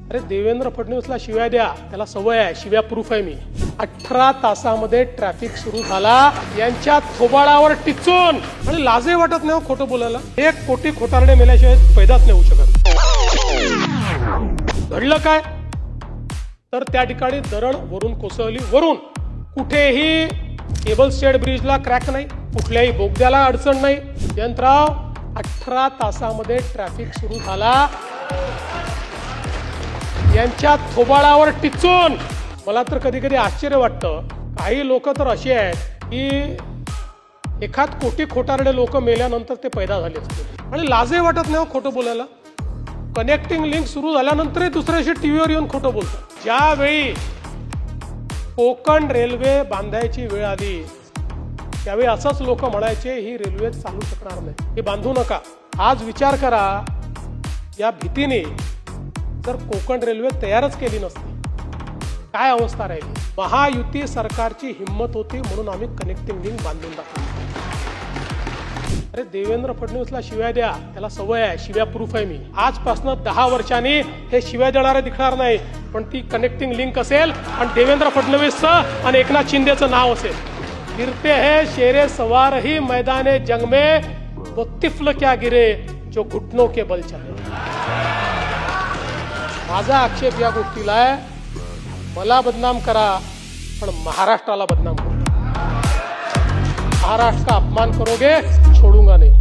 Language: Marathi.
अरे देवेंद्र फडणवीसला शिव्या द्या, त्याला सवय आहे, शिव्या प्रूफ आहे मी. 18 तासामध्ये ट्रॅफिक सुरू झाला, यांच्या थोबाडावर टिचून. आणि लाजे वाटत नाही खोटं बोलायला. 1 कोटी खोटारडे मेल्याशिवाय पैदाच नाही होऊ शकत. घडलं काय तर त्या ठिकाणी दरड वरून कोसळली. वरून कुठेही केबल स्टेट ब्रिजला क्रॅक नाही, कुठल्याही बोगद्याला अडचण नाही. जयंतराव 18 तासामध्ये ट्रॅफिक सुरू झाला, यांच्या थोबाडावर टिचून. मला तर कधी कधी आश्चर्य वाटतं, काही लोक तर असे आहेत की 1 कोटी खोटारडे लोक मेल्यानंतर ते पैदा झाले असते आणि लाजे वाटत नाही खोटं बोलायला. कनेक्टिंग लिंक सुरू झाल्यानंतरही दुसऱ्याशी टीव्हीवर येऊन खोटं बोलतात. ज्यावेळी कोकण रेल्वे बांधायची वेळ आली त्यावेळी असंच लोक म्हणायचे ही रेल्वे चालू शकणार नाही, हे बांधू नका. आज विचार करा, या भीतीने जर कोकण रेल्वे तयारच केली नसती काय अवस्था राहिली. महायुती सरकारची हिंमत होती म्हणून आम्ही कनेक्टिंग लिंक बांधून दाखवली. अरे देवेंद्र फडणवीसला शिव्या द्या, त्याला सवय आहे, शिव्या प्रूफ आहे मी. आजपासून 10 वर्षांनी हे शिव्या देणारे दिसणार नाही, पण ती कनेक्टिंग लिंक असेल आणि देवेंद्र फडणवीसचं आणि एकनाथ शिंदेचं नाव असेल. गिरते हैं शेरे सवार ही मैदाने जंग में, वो तिफल क्या गिरे जो घुटनों के बल चले. माझा आक्षेप या गोष्टीला आहे, मला बदनाम करा पण महाराष्ट्राला बदनाम करो. महाराष्ट्र का अपमान करोगे छोड़ूंगा नहीं.